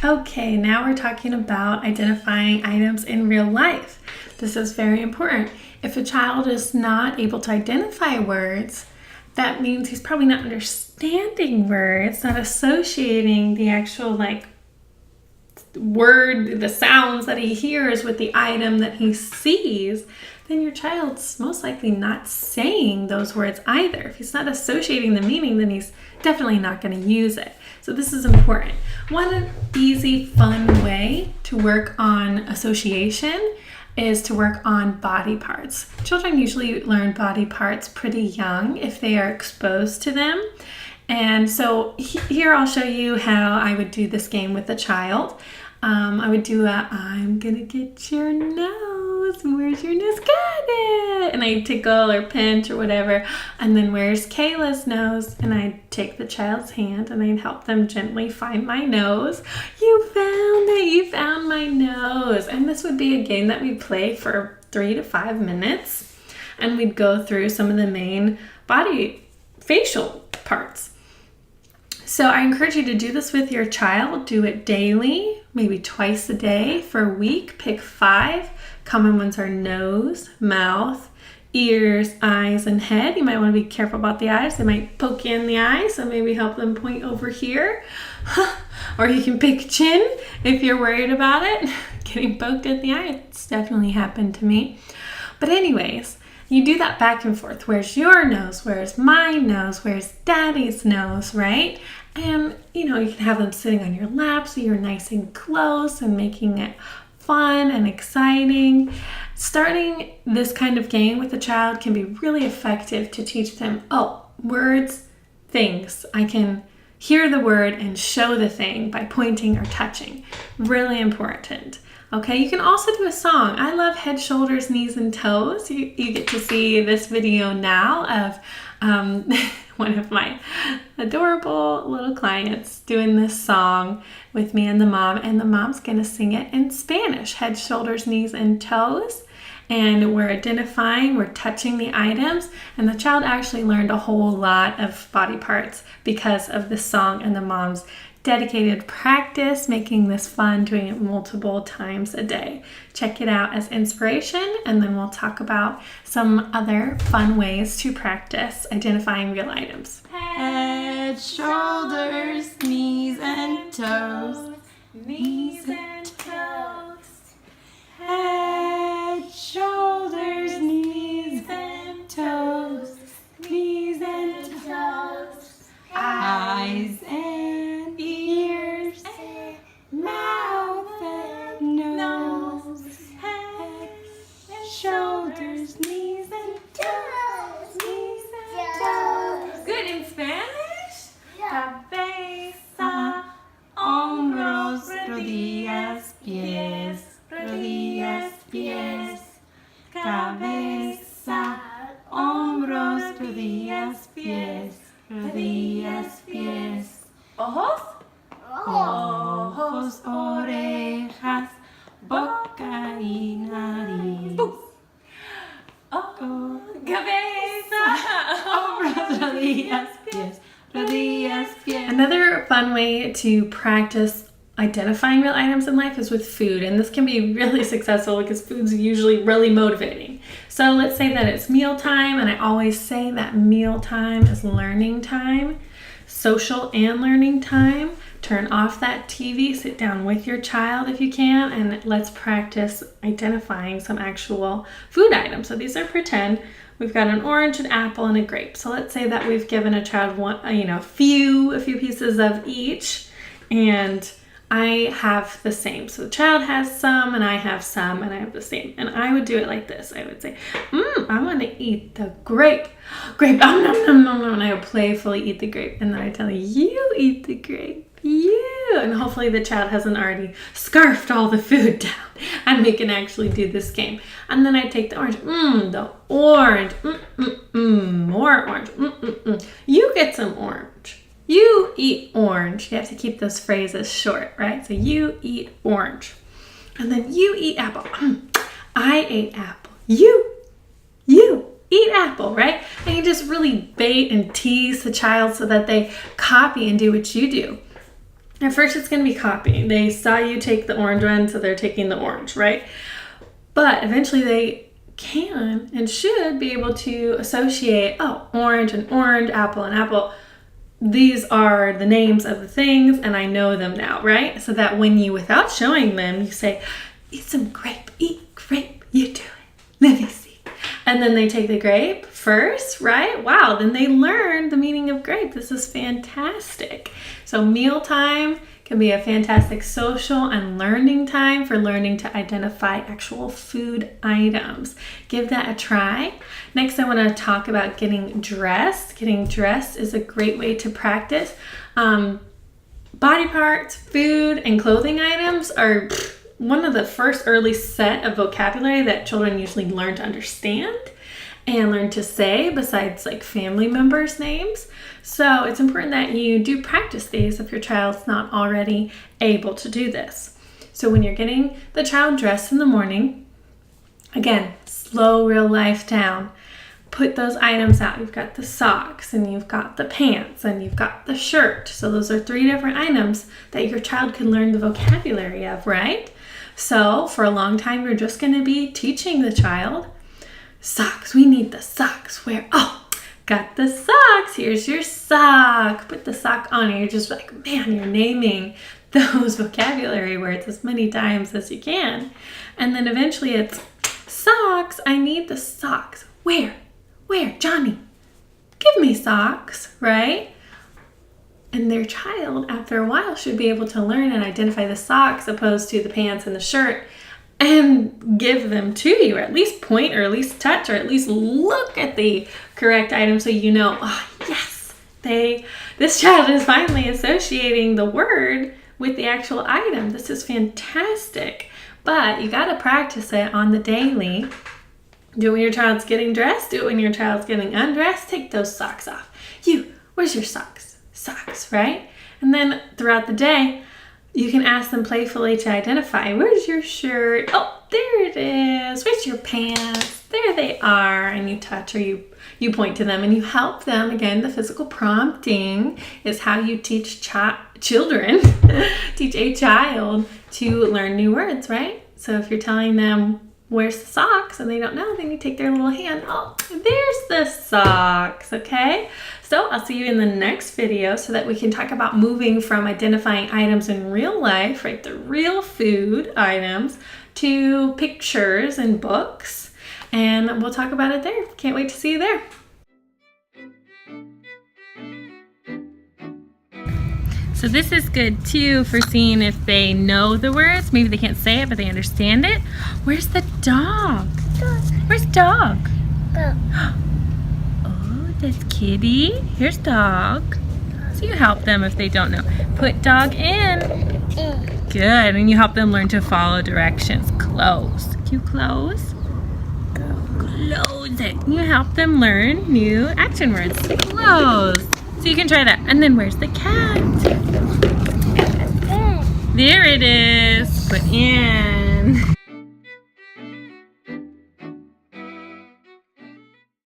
Okay, now we're talking about identifying items in real life. This is very important. If a child is not able to identify words, that means he's probably not understanding words, not associating the actual word, the sounds that he hears with the item that he sees. Then your child's most likely not saying those words either. If he's not associating the meaning, then he's definitely not going to use it. So this is important. One easy, fun way to work on association is to work on body parts. Children usually learn body parts pretty young if they are exposed to them. And so here I'll show you how I would do this game with a child. I would do I'm gonna get your nose. Where's your nose? Got it. And I'd tickle or pinch or whatever. And then where's Kayla's nose? And I'd take the child's hand and I'd help them gently find my nose. You found it. You found my nose. And this would be a game that we'd play for 3 to 5 minutes. And we'd go through some of the main body facial parts. So I encourage you to do this with your child. Do it daily, maybe twice a day for a week. Pick 5. Common ones are nose, mouth, ears, eyes, and head. You might want to be careful about the eyes. They might poke you in the eye, so maybe help them point over here. Or you can pick chin if you're worried about it. Getting poked in the eye, it's definitely happened to me. But anyways, you do that back and forth. Where's your nose? Where's my nose? Where's daddy's nose, right? And, you can have them sitting on your lap so you're nice and close and making it fun and exciting. Starting this kind of game with a child can be really effective to teach them, words, things. I can hear the word and show the thing by pointing or touching. Really important. Okay, you can also do a song. I love Head, Shoulders, Knees, and Toes. You get to see this video now of one of my adorable little clients doing this song with me and the mom's going to sing it in Spanish. Head, shoulders, knees, and toes. And we're identifying, we're touching the items, and the child actually learned a whole lot of body parts because of this song and the mom's dedicated practice, making this fun, doing it multiple times a day. Check it out as inspiration, and then we'll talk about some other fun ways to practice identifying real items. Head, shoulders, knees, and toes. Knees and toes. Head, shoulders, knees, and toes. Knees and toes. Eyes and ears, mouth and nose, head, shoulders, knees and toes, knees and toes. Good. In Spanish? Cabeza, hombros, rodillas, pies, rodillas, pies. Cabeza, hombros, rodillas, pies. Rodillas, pies. Ojos? Ojos, orejas, boca y nariz. Cabeza. Hombros, rodillas, pies. Rodillas, pies. Another fun way to practice identifying real items in life is with food, and this can be really successful because food's usually really motivating. So let's say that it's mealtime, and I always say that mealtime is learning time, social and learning time. Turn off that TV, sit down with your child if you can, and let's practice identifying some actual food items. So these are pretend. We've got an orange, an apple, and a grape. So let's say that we've given a child a few pieces of each, and I have the same. So the child has some and I have some and I have the same. And I would do it like this. I would say, I want to eat the grape. Grape, nom, nom, nom, nom, nom. And I would playfully eat the grape. And then I tell you eat the grape. You. And hopefully the child hasn't already scarfed all the food down. And we can actually do this game. And then I take the orange. The orange. More orange. You get some orange. You eat orange. You have to keep those phrases short, right? So you eat orange. And then you eat apple. I ate apple. You eat apple, right? And you just really bait and tease the child so that they copy and do what you do. At first it's going to be copying. They saw you take the orange one, so they're taking the orange, right? But eventually they can and should be able to associate, oh, orange and orange, apple and apple. These are the names of the things and I know them now, right? So that when you, without showing them, you say, eat some grape, eat grape, you do it, let me see. And then they take the grape first, right? Wow, then they learn the meaning of grape. This is fantastic. So mealtime can be a fantastic social and learning time for learning to identify actual food items. Give that a try. Next, I want to talk about getting dressed. Getting dressed is a great way to practice. Body parts, food, and clothing items are one of the first early set of vocabulary that children usually learn to understand and learn to say besides like family members' names. So it's important that you do practice these if your child's not already able to do this. So when you're getting the child dressed in the morning, again, slow real life down. Put those items out. You've got the socks and you've got the pants and you've got the shirt. So those are 3 different items that your child can learn the vocabulary of, right? So for a long time, you're just going to be teaching the child socks. We need the socks. Where? Oh, got the socks. Here's your sock. Put the sock on. And you're just like, man, you're naming those vocabulary words as many times as you can. And then eventually it's socks. I need the socks. Where? Johnny, give me socks, right? And their child, after a while, should be able to learn and identify the socks opposed to the pants and the shirt and give them to you, or at least point, or at least touch, or at least look at the correct item so you know, oh, yes, this child is finally associating the word with the actual item. This is fantastic. But you got to practice it on the daily. Do it when your child's getting dressed. Do it when your child's getting undressed. Take those socks off. Where's your socks? Socks, right? And then throughout the day, you can ask them playfully to identify. Where's your shirt? Oh, there it is. Where's your pants? There they are. And you touch or you point to them and you help them. Again, the physical prompting is how you teach children, teach a child to learn new words, right? So if you're telling them, where's the socks? And they don't know, then you take their little hand. Oh, there's the socks, okay? So I'll see you in the next video so that we can talk about moving from identifying items in real life, right, the real food items, to pictures and books. And we'll talk about it there. Can't wait to see you there. So this is good too for seeing if they know the words. Maybe they can't say it, but they understand it. Where's the dog? Where's dog? Oh, that's kitty. Here's dog. So you help them if they don't know. Put dog in. Good, and you help them learn to follow directions. Close. Can you close? Close it. You help them learn new action words. Close. So you can try that. And then where's the cat? There it is. Put in.